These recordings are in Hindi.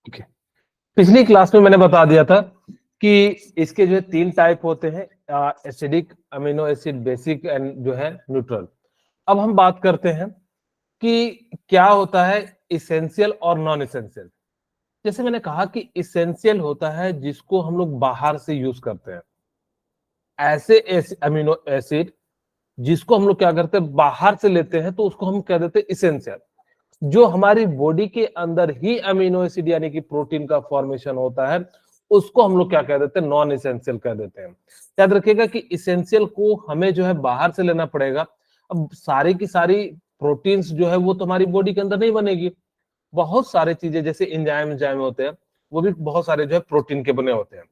ओके, पिछली क्लास में मैंने बता दिया था कि इसके जो है 3 टाइप होते हैं, acidic, amino acid, basic and जो है न्यूट्रल। अब हम बात करते हैं कि क्या होता है इसेंशियल और नॉन इसेंशियल। जैसे मैंने कहा कि इसेंशियल होता है जिसको हम लोग बाहर से यूज करते हैं, ऐसे अमीनो एसिड जिसको हम लोग क्या करते हैं बाहर से लेते हैं, तो उसको हम कह देते हैं इसेंशियल। जो हमारी बॉडी के अंदर ही अमीनो एसिड यानी कि प्रोटीन का फॉर्मेशन होता है, उसको हम लोग क्या कह देते हैं, नॉन इसेंशियल कह देते हैं। याद रखिएगा कि इसेंशियल को हमें जो है बाहर से लेना पड़ेगा। अब सारी की सारी प्रोटीन्स जो है वो तो हमारी बॉडी के अंदर नहीं बनेगी। बहुत सारे चीजें जैसे एंजाइम होते हैं, वो भी बहुत सारे जो है प्रोटीन के बने होते हैं।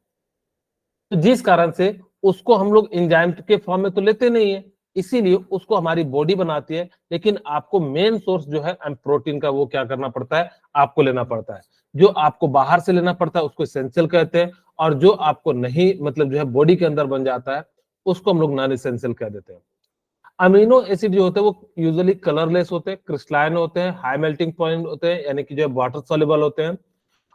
तो जिस कारण से उसको हम लोग एंजाइम के फॉर्म में तो लेते नहीं है, इसीलिए उसको हमारी बॉडी बनाती है। लेकिन आपको मेन सोर्स जो है प्रोटीन का, वो क्या करना पड़ता है, आपको लेना पड़ता है। जो आपको बाहर से लेना पड़ता है उसको एसेंशियल कहते हैं, और जो आपको नहीं मतलब जो है बॉडी के अंदर बन जाता है उसको हम लोग नॉन एसेंशियल कह देते हैं। अमीनो एसिड जो होते हैं वो यूजुअली कलरलेस होते हैं, क्रिस्टलाइन होते हैं, हाई मेल्टिंग पॉइंट होते हैं यानी कि जो है वाटर सॉल्युबल होते हैं।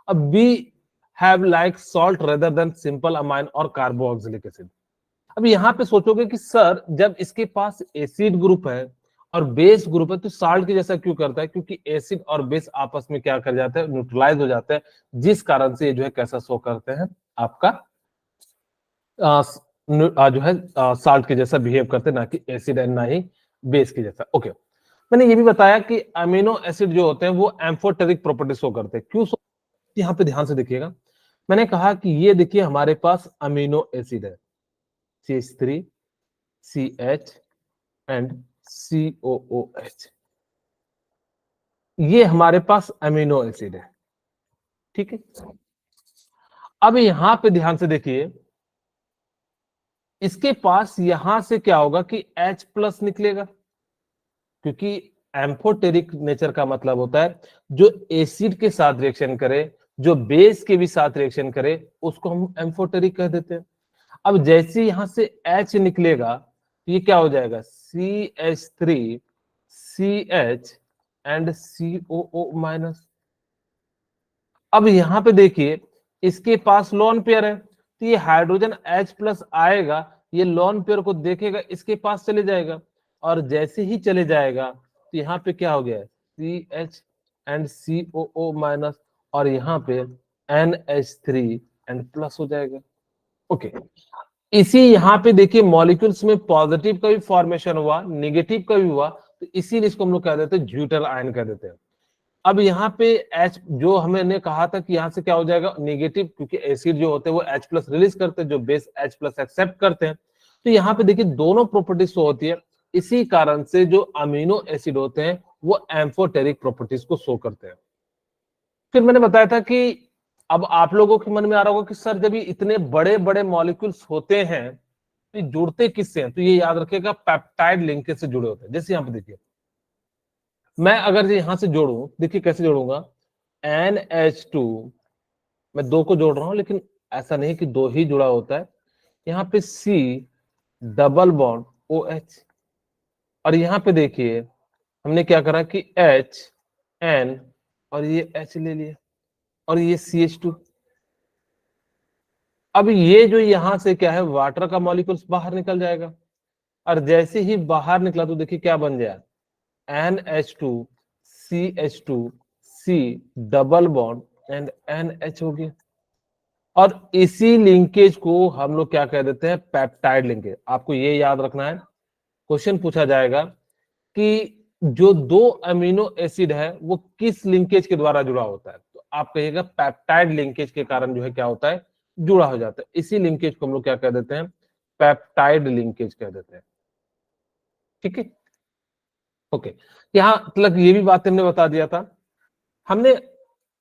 अब we have like salt rather than simple amine और कार्बोक्सिलिक एसिड। अब यहाँ पे सोचोगे कि सर जब इसके पास एसिड ग्रुप है और बेस ग्रुप है तो साल्ट के जैसा क्यों करता है? क्योंकि एसिड और बेस आपस में क्या कर जाते हैं, न्यूट्रलाइज हो जाते हैं, जिस कारण से ये जो है कैसा शो करते हैं, आपका जो है साल्ट के जैसा बिहेव करते हैं, ना कि एसिड एंड ना ही बेस के जैसा। ओके, मैंने ये भी बताया कि अमीनो एसिड जो होते हैं वो एम्फोटेरिक प्रॉपर्टी शो करते हैं। क्यों शो? यहाँ पे ध्यान से देखिएगा, मैंने कहा कि ये देखिए हमारे पास अमीनो एसिड है, CH3 CH एंड COOH, ये हमारे पास अमीनो एसिड है। ठीक है, अब यहां पे ध्यान से देखिए, इसके पास यहां से क्या होगा कि H+ निकलेगा, क्योंकि एम्फोटेरिक नेचर का मतलब होता है जो एसिड के साथ रिएक्शन करे, जो बेस के भी साथ रिएक्शन करे, उसको हम एम्फोटेरिक कह देते हैं। अब जैसे यहां से H निकलेगा तो ये क्या हो जाएगा, CH3 CH एंड COO-। अब यहां पे देखिए इसके पास लोन पेयर है, तो ये हाइड्रोजन H+ आएगा, ये लोन पेयर को देखेगा, इसके पास चले जाएगा, और जैसे ही चले जाएगा तो यहाँ पे क्या हो गया, CH एंड COO-, और यहाँ पे NH3 एंड प्लस हो जाएगा। ओके, इसी यहाँ पे देखिए मॉलिक्यूल्स में पॉजिटिव का भी फॉर्मेशन हुआ, नेगेटिव का भी हुआ, तो इसीलिए इसको हम लोग कह देते हैं ड्यूटल आयन कह देते हैं। अब यहाँ पे H जो हमने कहा था कि यहाँ से क्या हो जाएगा, नेगेटिव, क्योंकि एसिड जो होते हैं वो H+ रिलीज करते हैं, जो बेस H+ एक्सेप्ट करते हैं। तो यहाँ पे देखिए दोनों प्रॉपर्टीज शो होती है, इसी कारण से जो अमीनो एसिड होते हैं वो एम्फोटेरिक प्रॉपर्टीज को शो करते हैं। फिर मैंने बताया था कि अब आप लोगों के मन में आ रहा होगा कि सर जब ये इतने बड़े बड़े मॉलिक्यूल्स होते हैं तो ये जुड़ते किससे हैं? तो ये याद रखिएगा पेप्टाइड लिंकेज से जुड़े होते हैं। जैसे यहाँ पे देखिए, मैं अगर यहां से जोड़ू, देखिए कैसे जोड़ूंगा, NH2, मैं दो को जोड़ रहा हूं, लेकिन ऐसा नहीं कि दो ही जुड़ा होता है। यहाँ पे C डबल बॉन्ड OH, और यहाँ पे देखिए हमने क्या करा कि H N और ये H ले लिया, और ये CH2। अब ये जो यहां से क्या है, वाटर का मॉलिक्यूल्स बाहर निकल जाएगा, और जैसे ही बाहर निकला तो देखिए क्या बन गया, NH2 CH2 C double bond and NH हो गया। और इसी लिंकेज को हम लोग क्या कह देते हैं, पेप्टाइड लिंकेज। आपको ये याद रखना है, क्वेश्चन पूछा जाएगा कि जो दो अमीनो एसिड है वो किस लिंकेज के द्वारा जुड़ा होता है, तो आप कहिएगा पेप्टाइड लिंकेज के कारण जो है क्या होता है, जुड़ा हो जाता है। इसी लिंकेज को हम लोग क्या कह देते हैं, पेप्टाइड लिंकेज कह देते हैं। ठीक है, ओके, यहां मतलब ये भी बात हमने बता दिया था हमने।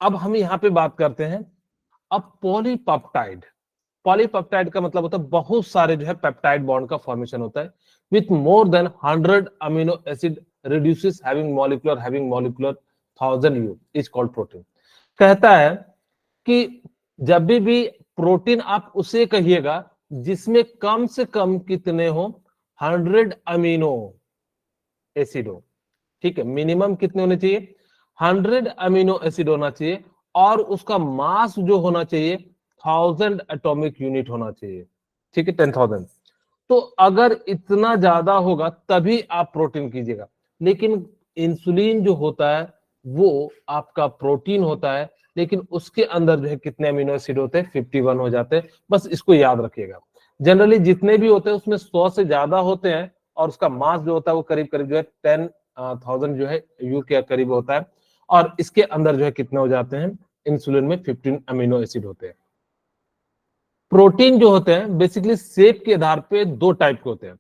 अब हम यहाँ पे बात करते हैं अब पॉलीपेप्टाइड। पॉलीपेप्टाइड का मतलब होता है बहुत सारे जो है पेप्टाइड बॉन्ड का फॉर्मेशन होता है with more than 100 amino acid reduces having molecular 1000 U is called protein. कहता है कि जब भी प्रोटीन आप उसे कहिएगा जिसमें कम से कम कितने हो, 100 अमीनो एसिड हो। ठीक है, मिनिमम कितने होने चाहिए, 100 अमीनो एसिड होना चाहिए, और उसका मास जो होना चाहिए 1000 एटॉमिक यूनिट होना चाहिए, ठीक है, 10,000। तो अगर इतना ज्यादा होगा तभी आप प्रोटीन कीजिएगा। लेकिन इंसुलिन जो होता है वो आपका प्रोटीन होता है, लेकिन उसके अंदर जो है कितने अमीनो एसिड होते हैं, 51 हो जाते हैं। बस इसको याद रखिएगा। जनरली जितने भी होते हैं उसमें 100 से ज्यादा होते हैं, और उसका मास जो होता है वो करीब करीब जो है 10,000 जो है यू के करीब होता है। और इसके अंदर जो है कितने हो जाते हैं, इंसुलिन में 15 अमीनो एसिड होते हैं। प्रोटीन जो होते हैं बेसिकली शेप के आधार पे दो टाइप के होते हैं।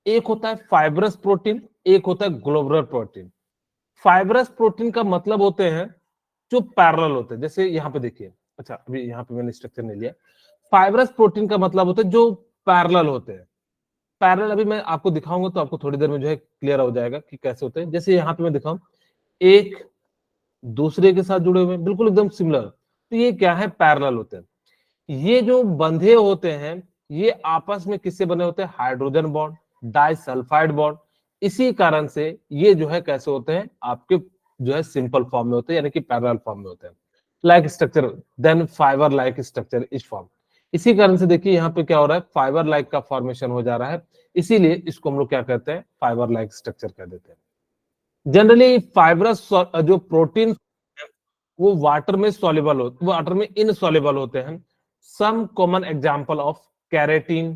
एक होता है फाइब्रस प्रोटीन, एक होता है ग्लोबुलर प्रोटीन। फाइब्रस प्रोटीन का मतलब होते हैं जो पैरेलल होते हैं, जैसे यहाँ पे देखिए, अच्छा अभी यहाँ पे मैंने स्ट्रक्चर नहीं लिया। फाइब्रस प्रोटीन का मतलब होता है जो पैरेलल होते हैं। पैरेलल अभी मैं आपको दिखाऊंगा तो आपको थोड़ी देर में जो है क्लियर हो जाएगा कि कैसे होते हैं। जैसे यहाँ पे मैं दिखाऊं, एक दूसरे के साथ जुड़े हुए हैं, बिल्कुल एकदम सिमिलर, तो ये क्या है, पैरेलल होते हैं। ये जो बंधे होते हैं ये आपस में किससे बने होते हैं, हाइड्रोजन बॉन्ड, डाइसल्फाइड बॉन्ड। इसी कारण से ये जो है कैसे होते हैं, आपके जो है सिंपल फॉर्म में होते हैं, यानी कि पैरेलल फॉर्म में होते हैं। Like structure, then fibre like structure is form. इसी कारण से देखिए यहाँ पे क्या हो रहा है, फाइबर लाइक का फॉर्मेशन हो जा रहा है। इसीलिए इसको हम लोग क्या कहते हैं, फाइबर लाइक स्ट्रक्चर कह देते हैं। जनरली फाइबरस जो प्रोटीन वो वाटर में सॉल्युबल होते, वाटर में इनसॉल्युबल होते हैं। Some common example of keratin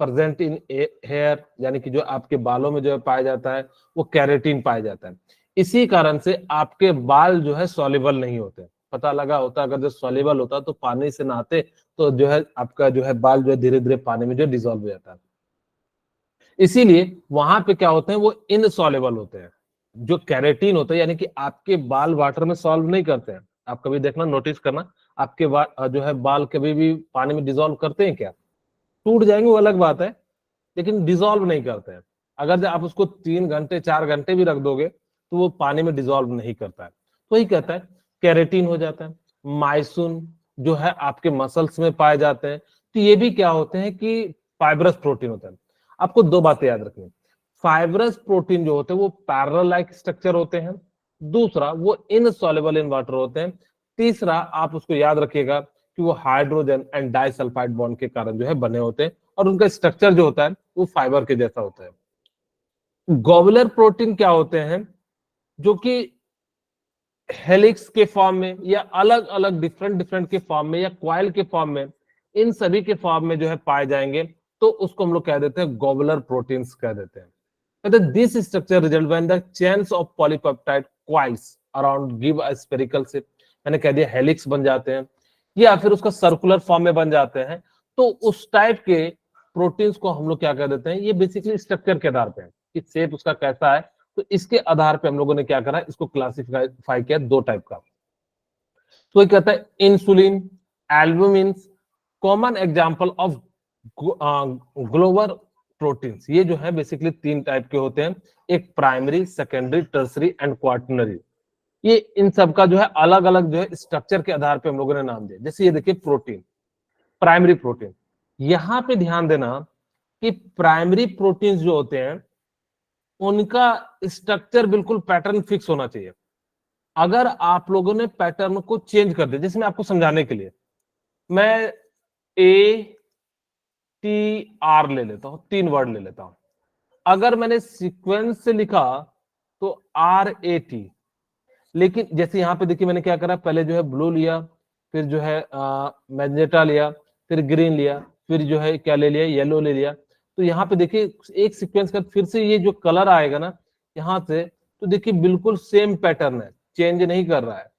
present in hair, यानी कि जो आपके बालों में जो है पाया जाता है वो कैरेटीन पाया जाता है। इसी कारण से आपके बाल जो है सॉल्युबल नहीं होते। पता लगा होता अगर जो सॉल्युबल होता तो पानी से नहाते तो जो है आपका जो है बाल जो है धीरे धीरे पानी में जो डिसॉल्व हो जाता है। इसीलिए वहां पे क्या होते हैं, वो इनसॉल्युबल होते हैं। जो कैरेटीन होता है, यानी कि आपके बाल वाटर में सॉल्व नहीं करते हैं। आप कभी देखना, नोटिस करना, आपके जो है बाल कभी भी पानी में डिसॉल्व करते हैं क्या? टूट जाएंगे वो अलग बात है, लेकिन डिसॉल्व नहीं करते हैं। अगर जो आप उसको 3 घंटे 4 घंटे भी रख दोगे तो वो पानी में डिसॉल्व नहीं करता है। तो वही कहता है कैरेटीन हो जाता है। माइसिन जो है आपके मसल्स में पाए जाते हैं। तो ये भी क्या होते हैं कि फाइब्रस प्रोटीन होता है। आपको दो बातें याद रखनी, फाइब्रस प्रोटीन जो होते हैं वो पैरेलल लाइक स्ट्रक्चर होते हैं। दूसरा, वो इनसॉल्युबल इन वाटर होते हैं। तीसरा, आप उसको याद रखिएगा कि वो हाइड्रोजन एंड डाइसल्फाइड बॉन्ड के कारण जो है बने होते हैं, और उनका स्ट्रक्चर जो होता है वो फाइबर के जैसा होता है। ग्लोबुलर प्रोटीन क्या होते हैं, जो कि हेलिक्स के फॉर्म में या अलग अलग डिफरेंट डिफरेंट के फॉर्म में या क्वाइल के फॉर्म में, इन सभी के फॉर्म में जो है पाए जाएंगे, तो उसको हम लोग कह देते हैं ग्लोबुलर प्रोटीन्स कह देते हैं। This structure result when the chains of polypeptide coils around give a spherical shape. मैंने कह दिया हेलिक्स बन जाते हैं या फिर उसका सर्कुलर फॉर्म में बन जाते हैं। तो उस टाइप के प्रोटीन्स को हम लोग क्या कह देते हैं, ये बेसिकली स्ट्रक्चर के आधार पे है कि शेप उसका कैसा है। तो इसके आधार पे हम लोगों ने क्या करा, इसको क्लासिफाई किया दो टाइप का। तो ये कहता है insulin, albumin, common example of global proteins. ये जो है बेसिकली 3 टाइप के होते हैं, एक primary, secondary, tertiary and quaternary. ये इन सब का जो है अलग अलग जो है स्ट्रक्चर के आधार पे हम लोगों ने नाम दिया। जैसे ये देखिए प्रोटीन, प्राइमरी प्रोटीन, यहां पे ध्यान देना कि प्राइमरी प्रोटीन्स जो होते हैं उनका स्ट्रक्चर बिल्कुल पैटर्न फिक्स होना चाहिए। अगर आप लोगों ने पैटर्न को चेंज कर दिया, जैसे मैं आपको समझाने के लिए मैं ए टी आर ले लेता हूं, 3 वर्ड ले लेता हूं। अगर मैंने सीक्वेंस से लिखा तो RAT, लेकिन जैसे यहां पे देखिए मैंने क्या करा, पहले जो है ब्लू लिया, फिर जो है मैजेंटा लिया, फिर ग्रीन लिया, फिर जो है क्या ले लिया, येलो ले लिया। तो यहाँ पे देखिए एक सीक्वेंस का फिर से ये जो कलर आएगा ना यहाँ से, तो देखिए बिल्कुल सेम पैटर्न है, चेंज नहीं कर रहा है।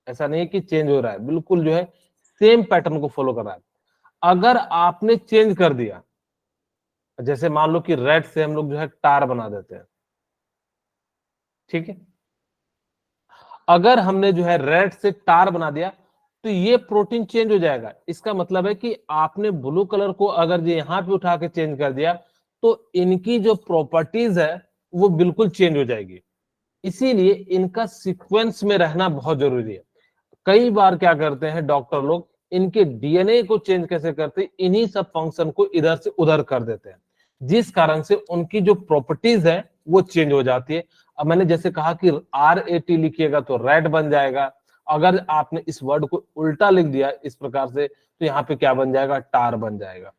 ऐसा नहीं है कि चेंज हो रहा है, बिल्कुल जो है सेम पैटर्न को फॉलो कर रहा है। अगर आपने चेंज कर दिया, जैसे मान लो कि रेड से हम लोग जो है टार बना देते हैं, ठीक है, अगर हमने जो है रेड से टार बना दिया तो ये प्रोटीन चेंज हो जाएगा। इसका मतलब है कि आपने ब्लू कलर को अगर ये यहां पे उठा के चेंज कर दिया तो इनकी जो प्रॉपर्टीज है वो बिल्कुल चेंज हो जाएगी। इसीलिए इनका सीक्वेंस में रहना बहुत जरूरी है। कई बार क्या करते हैं डॉक्टर लोग, इनके डीएनए को चेंज कैसे करते हैं, इन्हीं सब फंक्शन को इधर से उधर कर देते हैं, जिस कारण से उनकी जो प्रॉपर्टीज है वो चेंज हो जाती है। अब मैंने जैसे कहा कि RAT लिखिएगा तो रेड बन जाएगा, अगर आपने इस वर्ड को उल्टा लिख दिया इस प्रकार से तो यहाँ पे क्या बन जाएगा, टार बन जाएगा।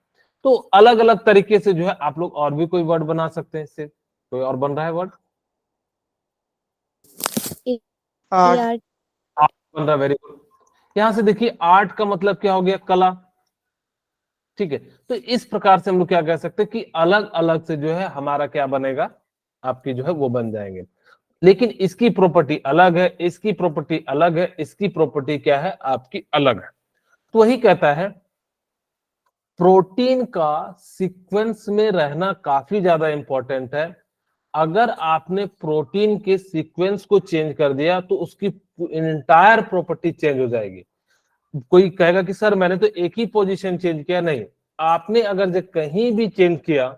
तो अलग अलग तरीके से जो है आप लोग और भी कोई वर्ड बना सकते हैं इससे। कोई और बन रहा है वर्ड? आर्ट। आर्ट बन रहा है, वेरी गुड। यहां से देखिए आर्ट का मतलब क्या हो गया, कला। ठीक है, तो इस प्रकार से हम लोग क्या कह सकते हैं कि अलग अलग से जो है हमारा क्या बनेगा, आपकी जो है वो बन जाएंगे। लेकिन इसकी प्रॉपर्टी अलग है, इसकी प्रॉपर्टी अलग है, इसकी प्रॉपर्टी क्या है आपकी अलग है। तो वही कहता है प्रोटीन का सीक्वेंस में रहना काफी ज्यादा इंपॉर्टेंट है। अगर आपने प्रोटीन के सीक्वेंस को चेंज कर दिया तो उसकी इंटायर प्रॉपर्टी चेंज हो जाएगी। कोई कहेगा कि सर मैंने तो एक ही पोजीशन चेंज किया, नहीं, आपने अगर जो कहीं भी चेंज किया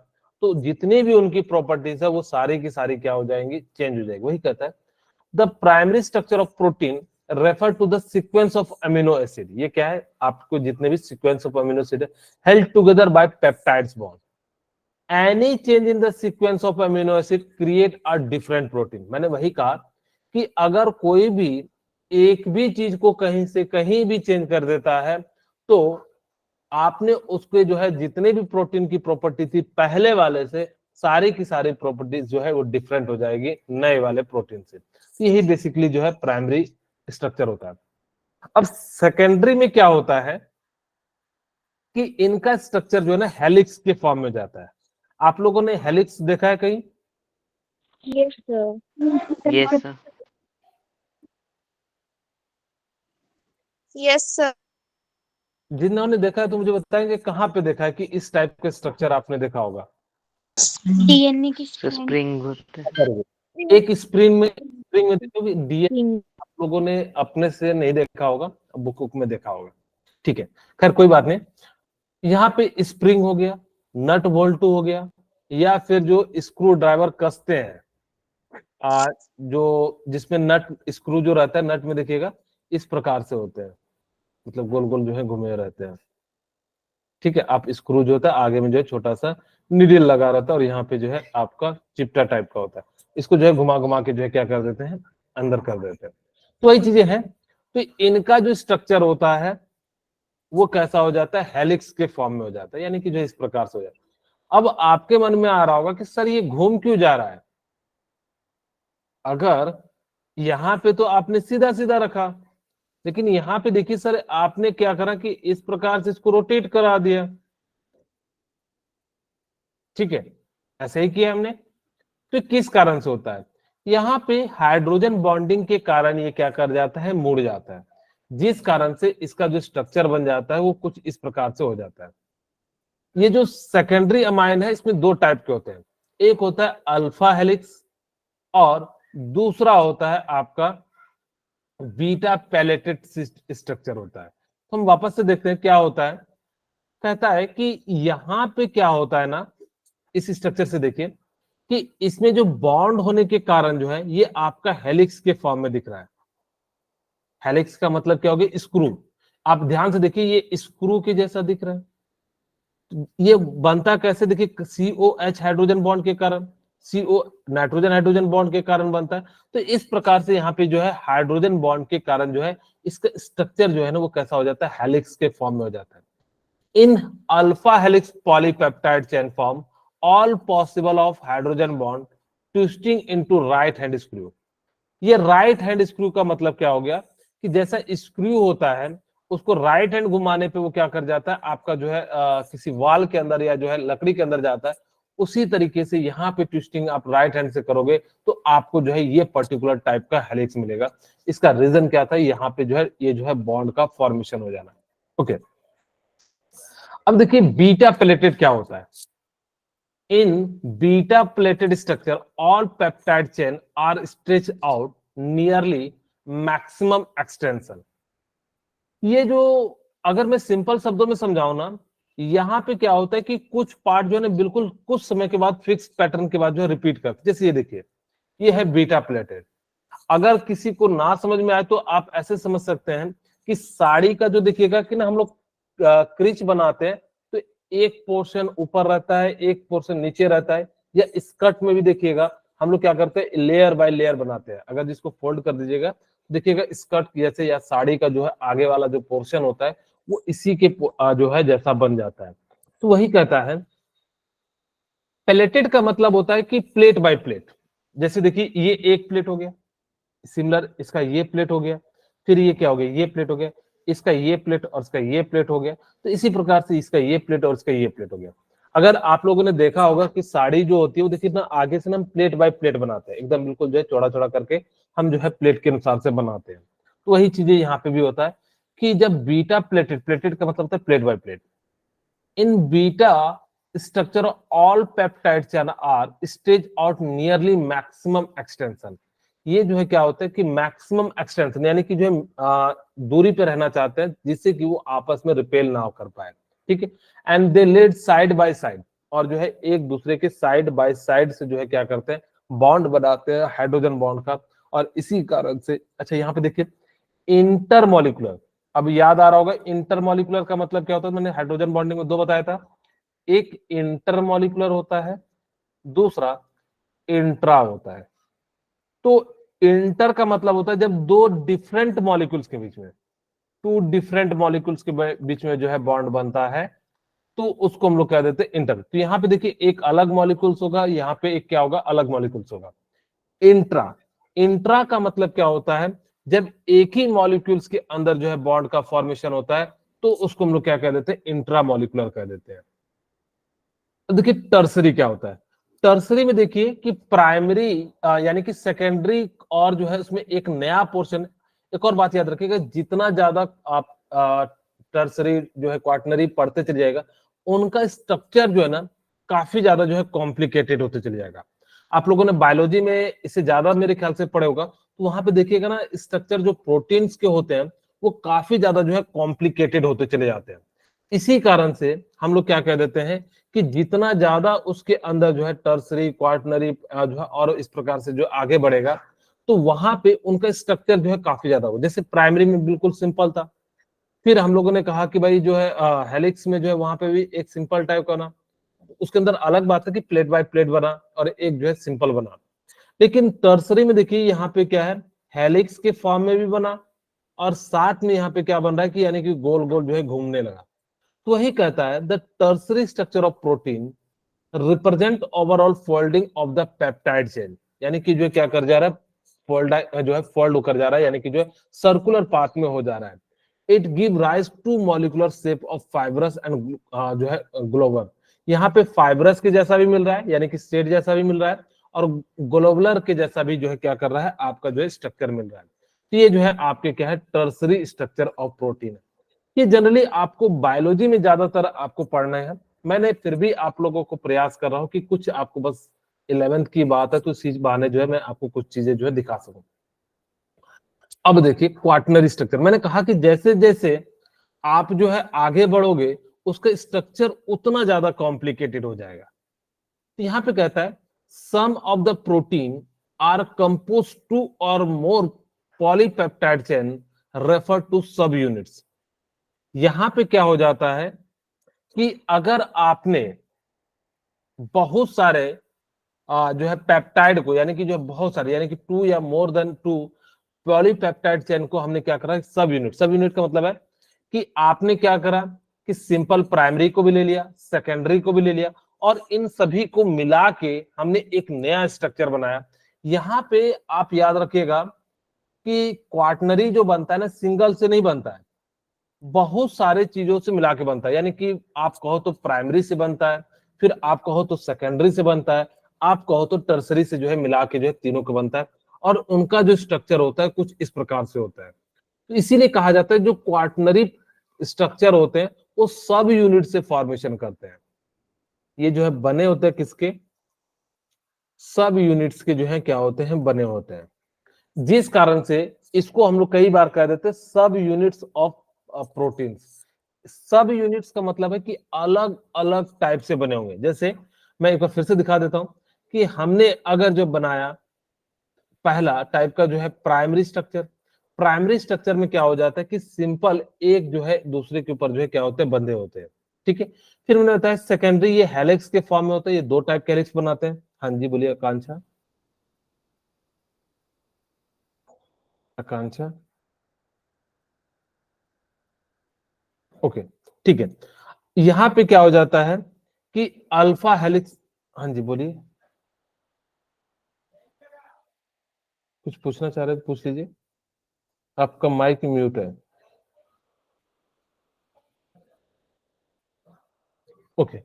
तो जितनी भी उनकी प्रॉपर्टीज है वो सारी की सारी क्या हो जाएंगी, चेंज हो जाएगी। वही कहता है the primary structure of protein refer to the sequence of amino acid. ये क्या है, आपको जितने भी सीक्वेंस ऑफ अमीनो एसिड है held together by peptides bond. Any change in the sequence of amino acid create a different protein. मैंने वही कहा कि अगर कोई भी एक भी चीज को कहीं से कहीं भी चेंज कर देता है तो आपने उसके जो है जितने भी प्रोटीन की प्रॉपर्टी थी पहले वाले से सारी की सारी प्रॉपर्टीज जो है वो डिफरेंट हो जाएगी नए वाले प्रोटीन से। यही बेसिकली जो है प्राइमरी स्ट्रक्चर होता है। अब सेकेंडरी में क्या होता है कि इनका स्ट्रक्चर जो है ना हेलिक्स के फॉर्म में जाता है। आप लोगों ने हेलिक्स देखा है कहीं? Yes sir. Yes sir. Yes sir. जिन्होंने देखा है तो मुझे बताएंगे कहाँ पे देखा है कि इस टाइप के स्ट्रक्चर आपने देखा होगा। डीएनए की स्प्रिंग होते हैं। एक स्प्रिंग में देखो डीएनए आप लोगों ने अपने से नहीं देखा होगा, बुक में देखा होगा। ठीक है, खैर कोई बात नहीं। यहाँ पे स्प्रिंग हो गया, नट बोल्ट हो गया, या फिर जो स्क्रू ड्राइवर कसते हैं जो जिसमें नट स्क्रू जो रहता है नट में देखिएगा इस प्रकार से होते हैं, मतलब गोल गोल जो है घूमे रहते हैं। ठीक है, आप स्क्रू जो होता है आगे में जो है छोटा सा निडल लगा रहता है और यहाँ पे जो है आपका चिपटा टाइप का होता है। इसको जो है घुमा घुमा के जो है क्या कर देते हैं, अंदर कर देते हैं। तो वही चीजें हैं। तो इनका जो स्ट्रक्चर होता है वो कैसा हो जाता है, हेलिक्स के फॉर्म में हो जाता है, यानी कि जो इस प्रकार से हो जाता है। अब आपके मन में आ रहा होगा कि सर ये घूम क्यों जा रहा है? अगर यहाँ पे तो आपने सीधा सीधा रखा, लेकिन यहाँ पे देखिए सर आपने क्या करा कि इस प्रकार से इसको रोटेट करा दिया। ठीक है, ऐसे ही किया हमने। तो किस कारण से होता है? यहाँ पे हाइड्रोजन बॉन्डिंग के कारण ये क्या कर जाता है, मुड़ जाता है, जिस कारण से इसका जो स्ट्रक्चर बन जाता है वो कुछ इस प्रकार से हो जाता है। ये जो सेकेंडरी अमाइन है इसमें दो टाइप के होते हैं, एक होता है अल्फा हेलिक्स और दूसरा होता है आपका बीटा पैलेटेड स्ट्रक्चर होता है। तो हम वापस से देखते हैं क्या होता है। कहता है कि यहां पे क्या होता है ना, इस स्ट्रक्चर से देखिए कि इसमें जो बॉन्ड होने के कारण जो है ये आपका हेलिक्स के फॉर्म में दिख रहा है। हेलिक्स का मतलब क्या हो गया, स्क्रू। आप ध्यान से देखिए ये स्क्रू के जैसा दिख रहा है। ये बनता कैसे, देखिए COH हाइड्रोजन बॉन्ड के कारण, CO नाइट्रोजन हाइड्रोजन बॉन्ड के कारण बनता है। तो इस प्रकार से यहाँ पे जो है हाइड्रोजन बॉन्ड के कारण जो है इसका स्ट्रक्चर जो है ना वो कैसा हो जाता है, हेलिक्स के फॉर्म में हो जाता है। In alpha helix polypeptide chain form all possible of hydrogen bond twisting into right hand screw। ये राइट हैंड स्क्रू का मतलब क्या हो गया कि जैसा स्क्रू होता है उसको राइट हैंड घुमाने पे वो क्या कर जाता है आपका जो है किसी वाल के अंदर या जो है लकड़ी के अंदर जाता है। उसी तरीके से यहाँ पे ट्विस्टिंग आप राइट हैंड से करोगे तो आपको जो है ये पर्टिकुलर टाइप का हेलिक्स मिलेगा। इसका रीजन क्या था, यहाँ पे जो है ये जो है बॉन्ड का फॉर्मेशन हो जाना। ओके, अब देखिए बीटा प्लेटेड क्या होता है। In beta pleated structure all peptide chain are stretch out nearly maximum extension. ये जो अगर मैं सिंपल शब्दों में समझाऊं ना, यहाँ पे क्या होता है कि कुछ पार्ट जो है ना बिल्कुल कुछ समय के बाद फिक्स पैटर्न के बाद जो है रिपीट करते, जैसे ये देखिए ये है बीटा प्लेटेड। अगर किसी को ना समझ में आए तो आप ऐसे समझ सकते हैं कि साड़ी का जो देखिएगा कि ना हम लोग क्रीच बनाते हैं तो एक पोर्शन ऊपर रहता है एक पोर्शन नीचे रहता है, या स्कर्ट में भी देखिएगा हम लोग क्या करते हैं लेयर बाय लेयर बनाते हैं। अगर जिसको फोल्ड कर दीजिएगा देखिएगा स्कर्ट जैसे या साड़ी का जो है आगे वाला जो पोर्शन होता है वो इसी के जो है जैसा बन जाता है। तो वही कहता है प्लेटेड का मतलब होता है कि प्लेट बाय प्लेट। जैसे देखिए ये एक प्लेट हो गया, सिमिलर इसका ये प्लेट हो गया, फिर ये क्या हो गया, ये प्लेट हो गया, इसका ये प्लेट और इसका ये प्लेट हो गया। तो इसी प्रकार से इसका ये प्लेट और इसका ये प्लेट हो गया। अगर आप लोगों ने देखा होगा कि साड़ी जो होती है वो देखिए ना आगे से ना हम प्लेट बाय प्लेट बनाते हैं, एकदम बिल्कुल जो है चौड़ा चौड़ा करके हम जो है प्लेट के अनुसार से बनाते हैं। तो वही चीजें यहाँ पे भी होता है कि जब बीटा प्लेटेड, प्लेटेड का मतलब होता है plate by plate, in beta structure all peptide chain are stage out nearly maximum extension। ये जो है क्या होता है कि मैक्सिमम एक्सटेंशन यानी कि जो है दूरी पे रहना चाहते हैं जिससे कि वो आपस में रिपेल ना कर पाए, ठीक है। And they laid side by side, और जो है एक दूसरे के साइड बाय साइड से जो है क्या करते हैं बॉन्ड बनाते हैं हाइड्रोजन बॉन्ड का। और इसी कारण से अच्छा यहाँ पे देखिए इंटरमोलिकुलर, अब याद आ रहा होगा इंटरमोलिकुलर का मतलब क्या होता है, मैंने हाइड्रोजन बॉन्डिंग में दो बताया था, एक इंटरमोलिकुलर होता है, दूसरा इंट्रा होता है। तो इंटर का मतलब होता है जब दो डिफरेंट मॉलिक्यूल्स के बीच में, टू डिफरेंट मॉलिक्यूल्स के बीच में जो है बॉन्ड बनता है तो उसको हम लोग कह देते हैं इंटर। तो यहाँ पे देखिए एक अलग मॉलिक्यूल्स होगा, यहाँ पे एक क्या होगा अलग मॉलिक्यूल्स होगा। इंट्रा, इंट्रा का मतलब क्या होता है जब एक ही मॉलिक्यूल्स के अंदर जो है बॉन्ड का फॉर्मेशन होता है तो उसको हम लोग क्या कह देते हैं इंट्रा मॉलिक्यूलर कह देते हैं। तो देखिए टर्सरी क्या होता है, टर्सरी में देखिए कि प्राइमरी यानी कि सेकेंडरी और जो है उसमें एक नया पोर्शन। एक और बात याद रखिएगा जितना ज्यादा आप टर्सरी जो है क्वार्टनरी पढ़ते चले जाएगा उनका स्ट्रक्चर जो है ना काफी ज्यादा जो है कॉम्प्लिकेटेड होते चले जाएगा। आप लोगों ने बायोलॉजी में इससे ज्यादा मेरे ख्याल से पढ़े होगा, तो वहां पे देखिएगा ना स्ट्रक्चर जो प्रोटीन्स के होते हैं वो काफी ज्यादा जो है कॉम्प्लिकेटेड होते चले जाते हैं। इसी कारण से हम लोग क्या कह देते हैं कि जितना ज्यादा उसके अंदर जो है टर्सरी क्वार्टनरी जो है और इस प्रकार से जो आगे बढ़ेगा तो वहां पे उनका स्ट्रक्चर जो है काफी ज्यादा होगा। जैसे प्राइमरी में बिल्कुल सिंपल था, फिर हम लोगों ने कहा कि भाई जो है हेलिक्स में जो है वहां पे भी एक सिंपल टाइप का ना, उसके अंदर अलग बात है कि प्लेट बाय प्लेट बना और एक जो है सिंपल बना। लेकिन टर्सरी में देखिए यहाँ पे क्या है हेलिक्स के फॉर्म में भी बना और साथ में यहाँ पे क्या बन रहा है कि यानी कि गोल गोल जो है घूमने लगा। तो वही कहता है the tertiary structure of protein represent overall folding of the peptide chain, यानी कि जो क्या कर जा रहा है फोल्ड जो है फोल्ड होकर जा रहा है, यानी कि जो है सर्कुलर पाथ में हो जा रहा है। It give rise to molecular shape of fibrous and जो है ग्लोबल। यहाँ पे फाइब्रस के जैसा भी मिल रहा है यानी कि स्टेट जैसा भी मिल रहा है और ग्लोबुलर के जैसा भी जो है क्या कर रहा है आपका जो है स्ट्रक्चर मिल रहा है। तो ये जो है आपके क्या है टर्सरी स्ट्रक्चर ऑफ प्रोटीन है। ये जनरली आपको बायोलॉजी में ज्यादातर आपको पढ़ना है, मैंने फिर भी आप लोगों को प्रयास कर रहा हूं कि कुछ आपको बस 11th की बात है तो इसी बहाने जो है मैं आपको कुछ चीजें जो है दिखा सकूं। अब देखिए क्वार्टनरी स्ट्रक्चर, मैंने कहा कि जैसे जैसे आप जो है आगे बढ़ोगे उसका स्ट्रक्चर उतना ज्यादा कॉम्प्लिकेटेड हो जाएगा। तो यहां पे कहता है some of the protein are compose two और more polypeptide chain refer to subunits. यहां पे क्या हो जाता है कि अगर आपने बहुत सारे जो है पेप्टाइड को यानी कि जो बहुत सारे यानी कि 2 या मोर देन 2 पॉलीपेप्टाइड चेन को हमने क्या करा सब यूनिट, सब यूनिट का मतलब है कि आपने क्या करा कि सिंपल प्राइमरी को भी ले लिया सेकेंडरी को भी ले लिया और इन सभी को मिला के हमने एक नया स्ट्रक्चर बनाया। यहां पे आप याद रखिएगा कि क्वार्टनरी जो बनता है ना सिंगल से नहीं बनता है, बहुत सारे चीजों से मिला के बनता है। यानी कि आप कहो तो प्राइमरी से बनता है, फिर आप कहो तो सेकेंडरी से बनता है, आप कहो तो टर्सरी से जो है मिला के जो है तीनों का बनता है और उनका जो स्ट्रक्चर होता है कुछ इस प्रकार से होता है। तो इसीलिए कहा जाता है जो क्वार्टनरी स्ट्रक्चर होते हैं वो सब यूनिट से फॉर्मेशन करते हैं। ये जो है बने होते हैं किसके, सब यूनिट्स के जो है क्या होते हैं बने होते हैं, जिस कारण से इसको हम लोग कई बार कह देते हैं सब यूनिट्स ऑफ प्रोटीन्स। सब यूनिट्स का मतलब है कि अलग अलग टाइप से बने होंगे। जैसे मैं एक बार फिर से दिखा देता हूं कि हमने अगर जो बनाया पहला टाइप का जो है प्राइमरी स्ट्रक्चर, प्राइमरी स्ट्रक्चर में क्या हो जाता है कि सिंपल एक जो है दूसरे के ऊपर जो है क्या होते हैं बंधे होते हैं, ठीक है। फिर उन्होंने बताया सेकेंडरी ये हेलिक्स के फॉर्म में होता है, ये दो टाइप के हेलिक्स बनाते हैं। हाँ जी बोलिए आकांक्षा। आकांक्षा, ओके ठीक है। यहां पे क्या हो जाता है कि अल्फा हेलिक्स, हाँ जी बोलिए, कुछ पूछना चाह रहे थे पूछ लीजिए, आपका माइक म्यूट है। ओके,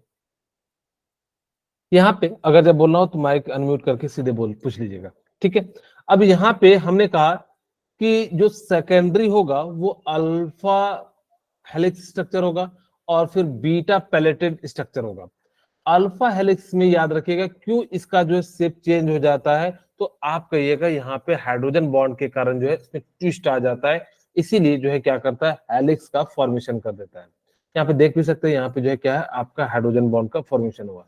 यहाँ पे अगर जब बोलना हो तो माइक अनम्यूट करके सीधे बोल पूछ लीजिएगा, ठीक है। अब यहाँ पे हमने कहा कि जो सेकेंडरी होगा वो अल्फा हेलिक्स स्ट्रक्चर होगा और फिर बीटा पैलेटेड स्ट्रक्चर होगा। अल्फा हेलिक्स में याद रखिएगा क्यों इसका जो है शेप चेंज हो जाता है, तो आप कहिएगा यहाँ पे हाइड्रोजन बॉन्ड के कारण जो है इसमें ट्विस्ट आ जाता है, इसीलिए जो है क्या करता है हेलिक्स का फॉर्मेशन कर देता है। यहाँ पे देख भी सकते हैं, यहाँ पे जो है क्या है आपका हाइड्रोजन बॉन्ड का फॉर्मेशन हुआ।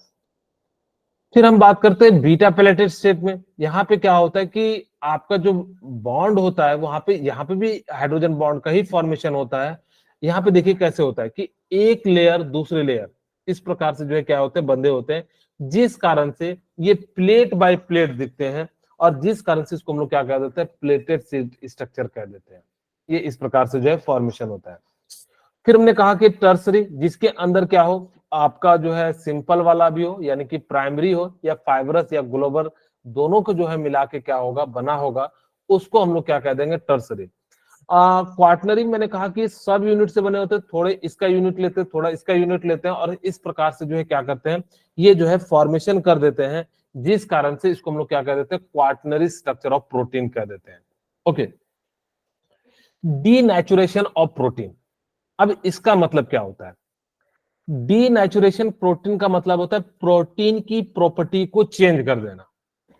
फिर हम बात करते हैं बीटा पैलेटेड स्टेट में। यहाँ पे क्या होता है कि आपका जो बॉन्ड होता है वहां पे यहाँ पे भी हाइड्रोजन बॉन्ड का ही फॉर्मेशन होता है। यहाँ पे देखिए कैसे होता है कि एक लेयर दूसरे लेयर इस प्रकार से जो है क्या होते हैं बंधे होते हैं, जिस कारण से ये प्लेट बाय प्लेट दिखते हैं और जिस कारण से इसको हम लोग क्या कह देते हैं प्लेटेड स्ट्रक्चर कह देते हैं। ये इस प्रकार से जो है फॉर्मेशन होता है। फिर हमने कहा कि टर्सरी, जिसके अंदर क्या हो आपका जो है सिंपल वाला भी हो यानी कि प्राइमरी हो या फाइबरस या ग्लोबल, दोनों को जो है मिला के क्या होगा बना होगा, उसको हम लोग क्या कह देंगे टर्सरी। क्वार्टनरी मैंने कहा कि सब यूनिट से बने होते हैं, थोड़े इसका यूनिट लेते हैं थोड़ा इसका यूनिट लेते हैं और इस प्रकार से जो है क्या करते हैं ये जो है फॉर्मेशन कर देते हैं, जिस कारण से इसको हम लोग क्या कह देते हैं क्वार्टनरी स्ट्रक्चर ऑफ प्रोटीन कह देते हैं। ओके, डीनेचुरेशन ऑफ प्रोटीन, अब इसका मतलब क्या होता है? डीनेचुरेशन प्रोटीन का मतलब होता है प्रोटीन की प्रॉपर्टी को चेंज कर देना।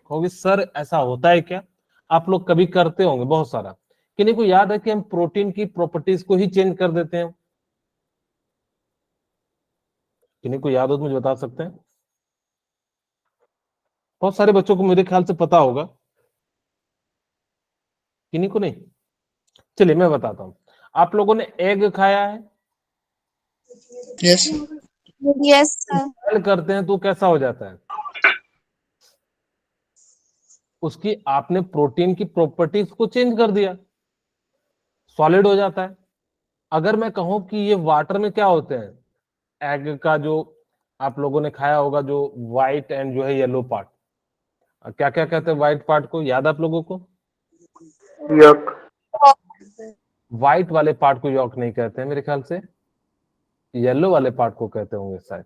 कहोगे सर ऐसा होता है क्या? आप लोग कभी करते होंगे बहुत सारा, किन्हीं को याद है कि हम प्रोटीन की प्रॉपर्टीज को ही चेंज कर देते हैं? किन्हीं को याद हो तो मुझे बता सकते हैं? बहुत सारे बच्चों को मेरे ख्याल से पता होगा, किन्हीं को नहीं। चलिए मैं बताता हूं, आप लोगों ने एग खाया है? Yes yes sir. बॉयल करते हैं तो कैसा हो जाता है? उसकी आपने प्रोटीन की प्रॉपर्टीज को चेंज कर दिया, सॉलिड हो जाता है। अगर मैं कहूं कि ये वाटर में क्या होते हैं, एग का जो आप लोगों ने खाया होगा जो व्हाइट एंड जो है येलो पार्ट, क्या क्या कहते हैं व्हाइट पार्ट को, याद आप लोगों को? यक। व्हाइट वाले पार्ट को यॉक नहीं कहते हैं मेरे ख्याल से, येलो वाले पार्ट को कहते होंगे शायद।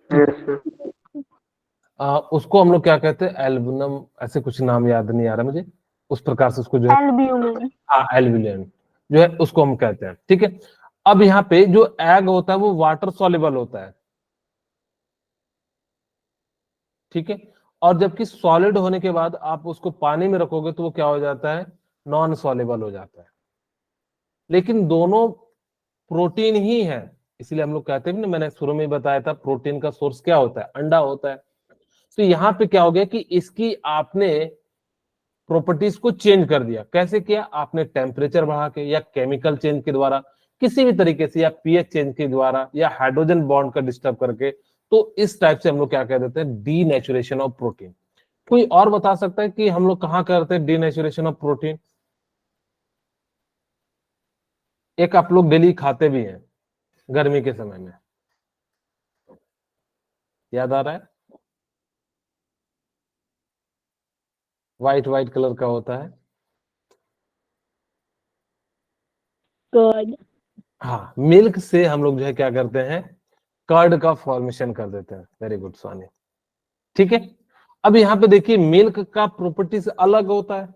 Yes sir. उसको हम लोग क्या कहते हैं एल्बुनम, ऐसे कुछ नाम याद नहीं आ रहा मुझे, उस प्रकार से उसको जो है एल्ब्यूमिन। हाँ एल्बुलिन जो है उसको हम कहते हैं, ठीक है। अब यहाँ पे जो एग होता है वो वाटर सॉल्युबल होता है, ठीक है, और जबकि सॉलिड होने के बाद आप उसको पानी में रखोगे तो वो क्या हो जाता है नॉन सॉल्युबल हो जाता है। लेकिन दोनों प्रोटीन ही है, इसलिए हम लोग कहते हैं ना, मैंने शुरू में ही बताया था प्रोटीन का सोर्स क्या होता है अंडा होता है। तो यहाँ पे क्या हो गया कि इसकी आपने प्रॉपर्टीज को चेंज कर दिया। कैसे किया? आपने टेम्परेचर बढ़ा के या केमिकल चेंज के द्वारा, किसी भी तरीके से, या पीएच चेंज के द्वारा या हाइड्रोजन बॉन्ड का डिस्टर्ब करके, तो इस टाइप से हम लोग क्या कह देते हैं डीनेचुरेशन ऑफ प्रोटीन। कोई और बता सकता है कि हम लोग कहाँ करते हैं डीनेचुरेशन ऑफ प्रोटीन? एक आप लोग डेली खाते भी हैं गर्मी के समय में, याद आ रहा है? व्हाइट व्हाइट कलर का होता है, कर्ड। हाँ, मिल्क से हम लोग जो है क्या करते हैं कर्ड का फॉर्मेशन कर देते हैं। वेरी गुड स्वानी, ठीक है। अब यहाँ पे देखिए मिल्क का प्रॉपर्टीज अलग होता है,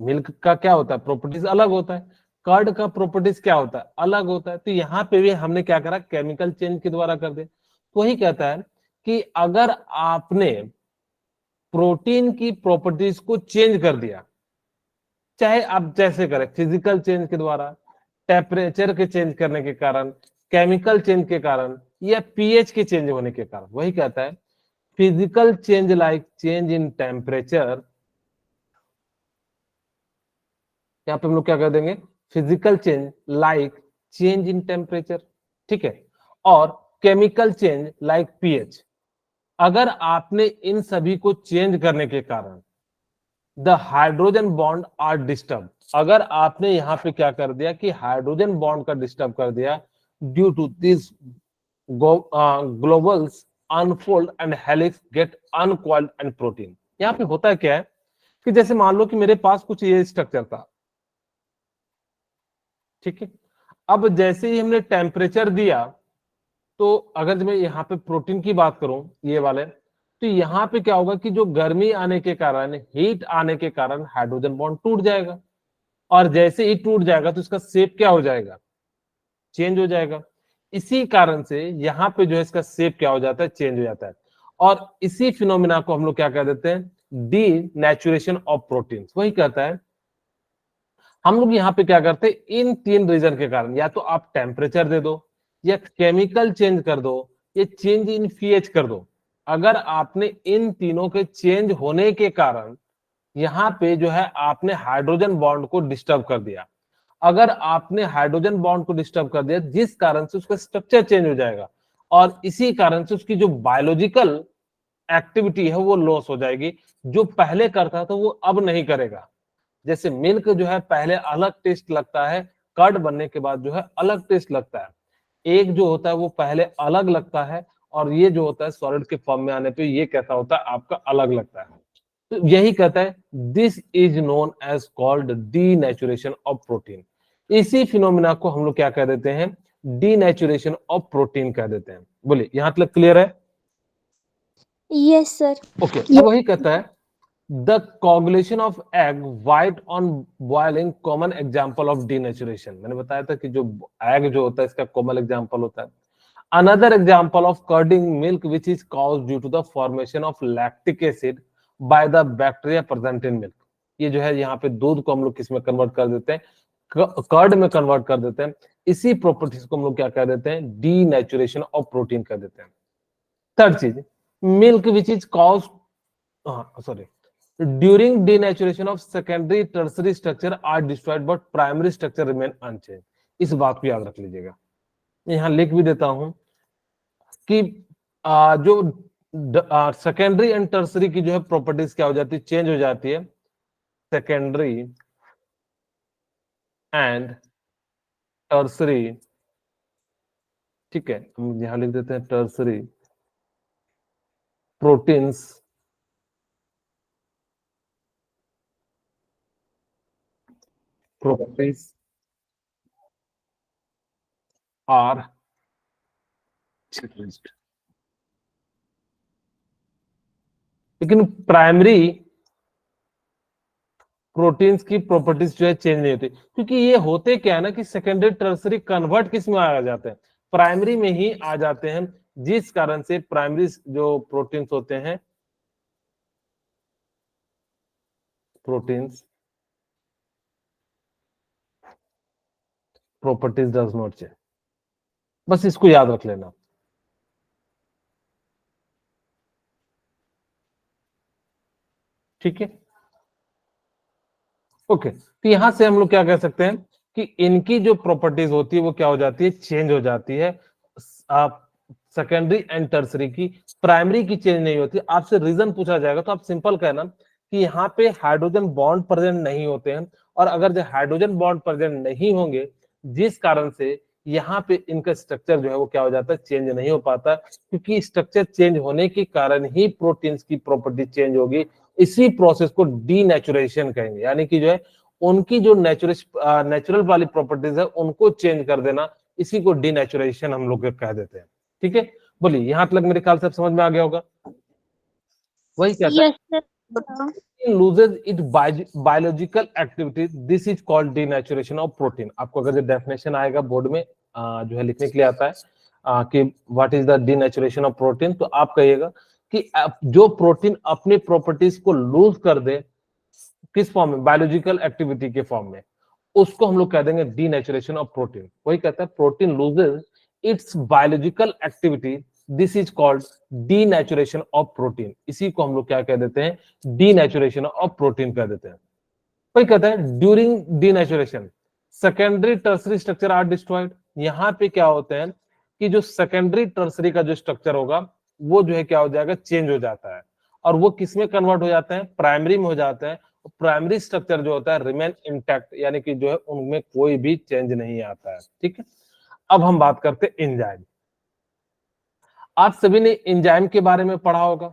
मिल्क का क्या होता है प्रॉपर्टीज अलग होता है, कर्ड का प्रॉपर्टीज क्या होता है अलग होता है। तो यहाँ पे भी हमने क्या करा केमिकल चेंज के द्वारा कर दे। तो वही कहता है कि अगर आपने प्रोटीन की प्रॉपर्टीज को चेंज कर दिया, चाहे आप जैसे करें फिजिकल चेंज के द्वारा, टेम्परेचर के चेंज करने के कारण, केमिकल चेंज के कारण, या पीएच के चेंज होने के कारण, वही कहता है physical change like change in temperature, यहाँ पे हम लोग क्या कर देंगे physical change like change in temperature, ठीक है, और केमिकल चेंज लाइक पीएच। अगर आपने इन सभी को चेंज करने के कारण the hydrogen bond are disturb, अगर आपने यहाँ पे क्या कर दिया कि हाइड्रोजन बॉन्ड का डिस्टर्ब कर दिया due to this globules unfold and helix get uncoiled and protein. यहाँ पे होता क्या है कि जैसे मान लो कि मेरे पास कुछ ये स्ट्रक्चर था, ठीक है, अब जैसे ही हमने टेम्परेचर दिया, तो अगर मैं यहाँ पे प्रोटीन की बात करूं ये वाले, तो यहाँ पे क्या होगा कि जो गर्मी आने के कारण, हीट आने के कारण हाइड्रोजन बॉन्ड टूट जाएगा, और जैसे ही टूट जाएगा तो इसका शेप क्या हो जाएगा, चेंज हो जाएगा। इसी कारण से यहाँ पे जो है इसका शेप क्या हो जाता है, चेंज हो जाता है। और इसी फिनोमिना को हम लोग क्या कह देते हैं, डी नेचुरेशन ऑफ प्रोटीन। वही कहता है हम लोग यहाँ पे क्या करते हैं, इन तीन रीजन के कारण, या तो आप टेम्परेचर दे दो, या केमिकल चेंज कर दो, या चेंज इन पीएच कर दो। अगर आपने इन तीनों के चेंज होने के कारण यहाँ पे जो है आपने हाइड्रोजन बॉन्ड को डिस्टर्ब कर दिया, अगर आपने हाइड्रोजन बॉन्ड को डिस्टर्ब कर दिया जिस कारण से उसका स्ट्रक्चर चेंज हो जाएगा, और इसी कारण से उसकी जो बायोलॉजिकल एक्टिविटी है वो लॉस हो जाएगी। जो पहले करता था वो अब नहीं करेगा। जैसे मिल्क जो है पहले अलग टेस्ट लगता है, कर्ड बनने के बाद जो है अलग टेस्ट लगता है। एक जो होता है वो पहले अलग लगता है, और ये जो होता है सॉलिड के फॉर्म में आने पे ये कैसा होता है, आपका अलग लगता है। तो यही कहता है this is known as called denaturation of protein. इसी फिनोमिना को हम लोग क्या कह देते हैं, डीनेचुरेशन ऑफ प्रोटीन कह देते हैं। बोलिए यहां तक क्लियर है? Yes, sir. ओके, अब वही कहता है the coagulation of egg white on boiling common example of denaturation. मैंने बताया था कि जो एग जो होता है इसका कॉमन एग्जांपल होता है। Another example of curding milk which is caused due to the formation of lactic acid by the bacteria present in milk. ये जो है यहाँ पे दूध को हम लोग किसमें कन्वर्ट कर देते हैं, कर्ड में कन्वर्ट कर देते हैं। इसी प्रॉपर्टीज को हम लोग क्या कर देते हैं, डीनेचुरेशन ऑफ प्रोटीन कर देते हैं। थर्ड चीज, milk which is caused sorry during denaturation of secondary tertiary structure are destroyed but primary structure remain unchanged। इस बात को याद रख लीजिएगा। यहां लिख भी देता हूं कि जो सेकेंडरी एंड टर्सरी की जो है प्रॉपर्टीज क्या हो जाती है, चेंज हो जाती है। सेकेंडरी एंड टर्सरी, ठीक है, हम यहां लिख देते हैं tertiary proteins properties are changed। लेकिन प्राइमरी प्रोटीन्स की प्रॉपर्टीज जो है चेंज नहीं होती, क्योंकि ये होते क्या है ना कि सेकेंडरी टर्सरी कन्वर्ट किस में आ जाते हैं, प्राइमरी में ही आ जाते हैं, जिस कारण से प्राइमरी जो प्रोटीन्स होते हैं, proteins properties does not change. बस इसको याद रख लेना। ठीक है, ओके। तो यहां से हम लोग क्या कह सकते हैं कि इनकी जो प्रॉपर्टीज होती है वो क्या हो जाती है, चेंज हो जाती है। सेकेंडरी एंड टर्सरी की, प्राइमरी की चेंज नहीं होती। आपसे रीजन पूछा जाएगा तो आप सिंपल कहना कि यहाँ पे हाइड्रोजन बॉन्ड प्रेजेंट नहीं होते हैं, और अगर जो हाइड्रोजन बॉन्ड प्रेजेंट नहीं होंगे जिस कारण से यहाँ पे इनका स्ट्रक्चर जो है वो क्या हो जाता है, चेंज नहीं हो पाता, क्योंकि स्ट्रक्चर चेंज होने के कारण ही प्रोटीन्स की प्रॉपर्टी चेंज होगी। इसी प्रोसेस को डीनेचुरेशन कहेंगे, यानी कि जो है उनकी जो नेचुरल वाली प्रॉपर्टीज है उनको चेंज कर देना, इसी को डीनेचुरेशन हम लोग कह देते हैं। ठीक है, बोलिए यहां तक मेरे ख्याल से समझ में आ गया होगा। वही कहता Yes, sir. है loses its biological activity, this is called denaturation of protein। आपको अगर जो डेफिनेशन आएगा बोर्ड में जो है लिखने के लिए आता है कि what is the denaturation of protein, तो आप कहिएगा कि जो प्रोटीन अपनी प्रॉपर्टीज को लूज कर दे, किस फॉर्म में, बायोलॉजिकल एक्टिविटी के फॉर्म में, उसको हम लोग कह देंगे डीनेचुरेशन ऑफ प्रोटीन। वही कहता है protein loses it's biological activity, this is called denaturation of protein. इसी को हम लोग क्या कह देते हैं, डीनेचुरेशन ऑफ प्रोटीन कह देते हैं। वही कहता है during denaturation secondary tertiary structure are destroyed. यहाँ पे क्या होते हैं कि जो सेकेंडरी टर्सरी का जो स्ट्रक्चर होगा वो जो है क्या हो जाएगा, चेंज हो जाता है, और वो किस में कन्वर्ट हो जाता है, प्राइमरी में हो जाता है, प्राइमरी स्ट्रक्चर जो होता है रिमेन इंटैक्ट, यानी कि जो है उनमें कोई भी चेंज नहीं आता है। ठीक है, अब हम बात करते हैं एंजाइम। आप सभी ने एंजाइम के बारे में पढ़ा होगा,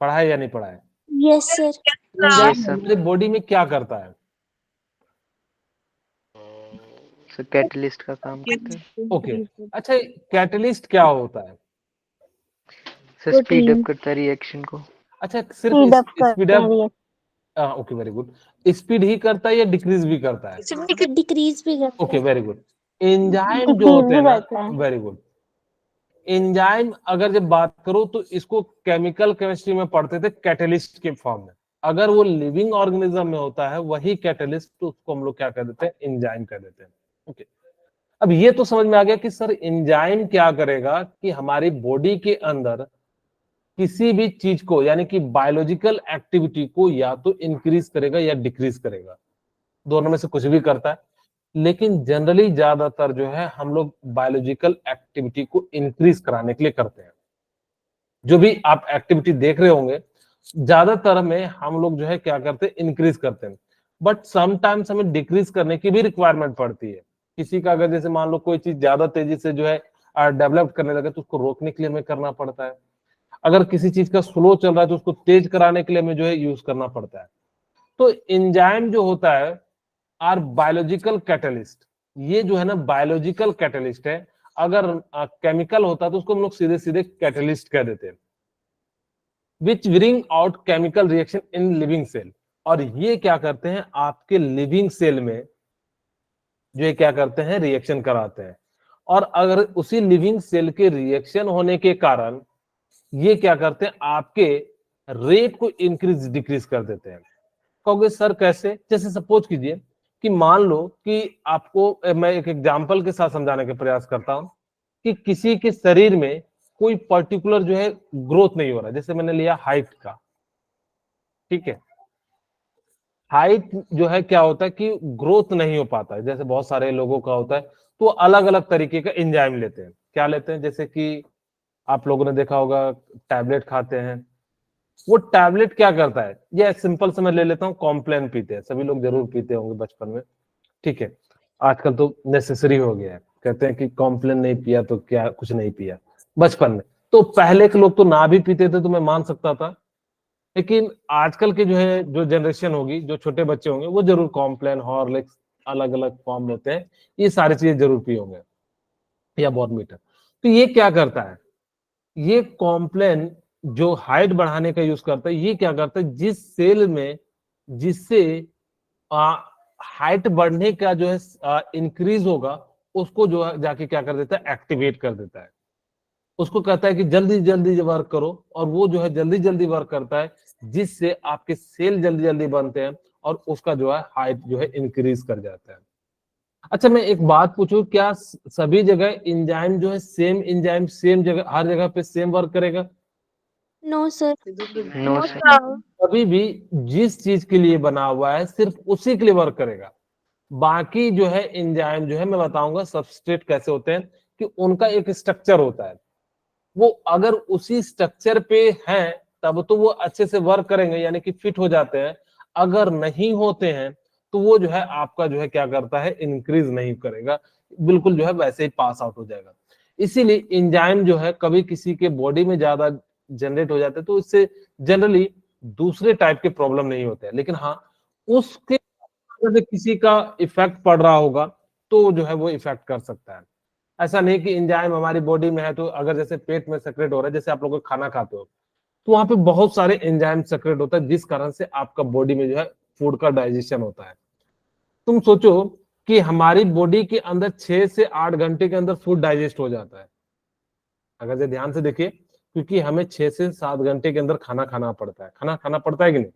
पढ़ा है या नहीं पढ़ा है? Yes sir. Enzyme Yes, sir. हमारे बॉडी में क्या करता है? सर कैटलिस्ट का काम करता है। ओके, अच्छा कैटलिस्ट क्या होता है? सर स्पीड अप करता है रिएक्शन को। अच्छा, सिर्फ स्पीड अप स्पीड करता अप, है, ओके वेरी गुड। स्पीड ही करता है या डिक्रीज भी करता है? डिक्रीज भी करता ओके है, वेरी गुड। एंजाइम जो डिक्रीज होते भी हैं ना, करता है। Very good. एंजाइम अगर जब बात करो तो इसको केमिकल केमिस्ट्री में पढ़ते थे कैटलिस्ट के फॉर्म में। अगर वो लिविंग ऑर्गेनिज्म में होता है वही कैटलिस्ट, तो उसको हम लोग क्या कह देते हैं? एंजाइम कह देते हैं। ओके, अब ये तो समझ में आ गया कि सर एंजाइम क्या करेगा कि हमारी बॉडी के अंदर किसी भी चीज को, यानी कि बायोलॉजिकल एक्टिविटी को या तो इंक्रीज करेगा या डिक्रीज करेगा, दोनों में से कुछ भी करता है। लेकिन जनरली ज्यादातर जो है हम लोग बायोलॉजिकल एक्टिविटी को इंक्रीज कराने के लिए करते हैं। जो भी आप एक्टिविटी देख रहे होंगे ज्यादातर में हम लोग जो है क्या करते हैं? इंक्रीज करते हैं। बट समटाइम्स हमें डिक्रीज करने की भी रिक्वायरमेंट पड़ती है। किसी का अगर जैसे मान लो कोई चीज ज्यादा तेजी से जो है डेवलप करने लगे तो उसको रोकने के लिए हमें करना पड़ता है। अगर किसी चीज का स्लो चल रहा है तो उसको तेज कराने के लिए हमें जो है यूज करना पड़ता है। तो एंजाइम जो होता है आर बायोलॉजिकल कैटलिस्ट। ये जो है ना बायोलॉजिकल कैटलिस्ट है। अगर केमिकल होता तो उसको हम लोग सीधे सीधे कैटलिस्ट कह देते हैं, which bring out chemical reaction in living cell. और ये क्या करते हैं? आपके लिविंग सेल में जो ये क्या करते हैं? रिएक्शन कराते हैं। और अगर उसी लिविंग सेल के रिएक्शन होने के कारण ये क्या करते हैं? आपके रेट को इंक्रीज डिक्रीज कर देते हैं। कहोगे सर कैसे? जैसे सपोज कीजिए कि मान लो कि आपको मैं एक एग्जांपल के साथ समझाने का प्रयास करता हूं कि किसी के शरीर में कोई पर्टिकुलर जो है ग्रोथ नहीं हो रहा। जैसे मैंने लिया हाइट का, ठीक है, हाइट जो है क्या होता है कि ग्रोथ नहीं हो पाता है, जैसे बहुत सारे लोगों का होता है। तो अलग अलग तरीके का एंजाइम लेते हैं। क्या लेते हैं? जैसे कि आप लोगों ने देखा होगा टैबलेट खाते हैं। वो टैबलेट क्या करता है? ये सिंपल से मैं ले लेता हूँ, कॉम्प्लेन पीते हैं, सभी लोग जरूर पीते होंगे बचपन में। ठीक है, आजकल तो नेसेसरी हो गया है, कहते हैं कि कॉम्प्लेन नहीं पिया तो क्या कुछ नहीं पिया। बचपन में तो पहले के लोग तो ना भी पीते थे तो मैं मान सकता था, लेकिन आजकल के जो है जो जनरेशन होगी, जो छोटे बच्चे होंगे वो जरूर कॉम्प्लेन, हॉर्लिक्स, अलग अलग फॉर्म लेते हैं, ये सारी चीजें जरूर पिए होंगे, या बॉर्नवीटा। तो ये क्या करता है? ये कॉम्प्लेन जो हाइट बढ़ाने का यूज करता है, ये क्या करता है? जिस सेल में जिससे हाइट बढ़ने का जो है इंक्रीज होगा, उसको जो है जाके क्या कर देता है? एक्टिवेट कर देता है। उसको कहता है कि जल्दी जल्दी वर्क करो, और वो जो है जल्दी जल्दी वर्क करता है, जिससे आपके सेल जल्दी जल्दी बनते हैं और उसका जो है हाइट जो है इंक्रीज कर जाता है। अच्छा, मैं एक बात पूछूं, क्या सभी जगह एंजाइम जो है सेम एंजाइम सेम जगह हर जगह पे सेम वर्क करेगा? No sir. No sir. कभी भी जिस चीज के लिए बना हुआ है सिर्फ उसी के लिए वर्क करेगा। बाकी जो है एंजाइम जो है मैं बताऊंगा सबस्ट्रेट कैसे होते हैं, कि उनका एक स्ट्रक्चर होता है। वो अगर उसी स्ट्रक्चर पे हैं तब तो वो अच्छे से वर्क करेंगे, यानी कि फिट हो जाते हैं। अगर नहीं होते हैं तो वो जो है आपका जो है क्या करता है? इंक्रीज नहीं करेगा, बिल्कुल जो है वैसे ही पास आउट हो जाएगा। इसीलिए एंजाइम जो है कभी किसी के बॉडी में ज्यादा जनरेट हो जाते हैं तो इससे जनरली दूसरे टाइप के प्रॉब्लम नहीं होते हैं। लेकिन हाँ, उसके अगर से किसी का इफेक्ट पड़ रहा होगा तो जो है वो इफेक्ट कर सकता है। ऐसा नहीं कि एंजाइम हमारी बॉडी में है तो अगर जैसे पेट में सेक्रेट हो रहा है, जैसे आप लोग खाना खाते हो तो वहां पे बहुत सारे एंजाइम सेक्रेट होता है, जिस कारण से आपका बॉडी में जो है फूड का डाइजेशन होता है। तुम सोचो कि हमारी बॉडी के अंदर 6 से 8 घंटे के अंदर फूड डाइजेस्ट हो जाता है, अगर से ध्यान से देखिए, क्योंकि हमें 6 से 7 घंटे के अंदर खाना खाना पड़ता है। खाना खाना पड़ता है कि नहीं?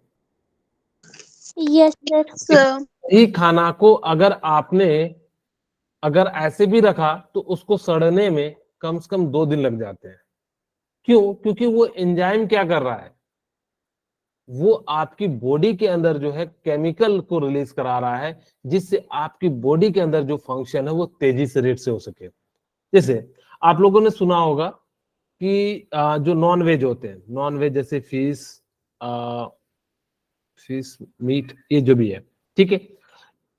Yes sir. यही खाना को अगर आपने अगर ऐसे भी रखा तो उसको सड़ने में कम से कम 2 दिन लग जाते हैं। क्यों? क्योंकि वो एंजाइम क्या कर रहा है? वो आपकी बॉडी के अंदर जो है केमिकल को रिलीज करा रहा है, जिससे आपकी बॉडी के अंदर जो फंक्शन है वो तेजी से रेट से हो सके। जैसे आप लोगों ने सुना होगा कि जो नॉन वेज होते हैं, नॉन वेज जैसे फिश फिश, मीट, ये जो भी है, ठीक है,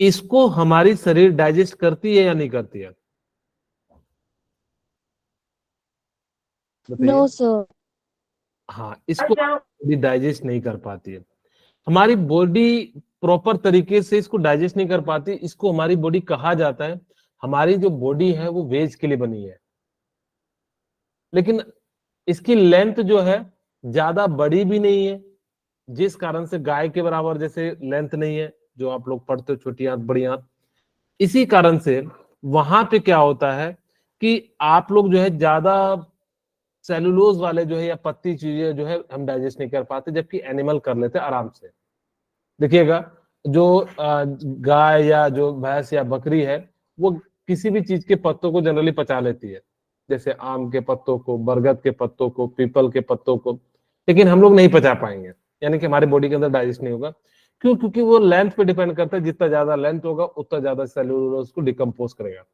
इसको हमारी शरीर डाइजेस्ट करती है या नहीं करती है? बताइए। No, sir. हाँ, इसको भी डाइजेस्ट नहीं कर पाती है। हमारी बॉडी प्रॉपर तरीके से इसको डाइजेस्ट नहीं कर पाती। इसको हमारी बॉडी कहा जाता है, हमारी जो बॉडी है वो वेज के लिए बनी है, लेकिन इसकी लेंथ जो है ज्यादा बड़ी भी नहीं है, जिस कारण से गाय के बराबर जैसे लेंथ नहीं है, जो आप लोग पढ़ते हो छोटी आंत बड़ी आंत। इसी कारण से वहां पे क्या होता है कि आप लोग जो है ज्यादा सेलुलोज वाले जो है या पत्ती चीजें जो है हम डाइजेस्ट नहीं कर पाते, जबकि एनिमल कर लेते हैं आराम से। देखिएगा, जो गाय या जो भैंस या बकरी है, वो किसी भी चीज के पत्तों को जनरली पचा लेती है, जैसे आम के पत्तों को, बरगद के पत्तों को, पीपल के पत्तों को, लेकिन हम लोग नहीं पचा पाएंगे, यानी कि हमारे बॉडी के अंदर डाइजेस्ट नहीं होगा। क्यों? क्योंकि वो लेंथ पे डिपेंड करता है, जितना ज्यादा लेंथ होगा उतना ज्यादा सेलुलोज को डिकम्पोज करेगा।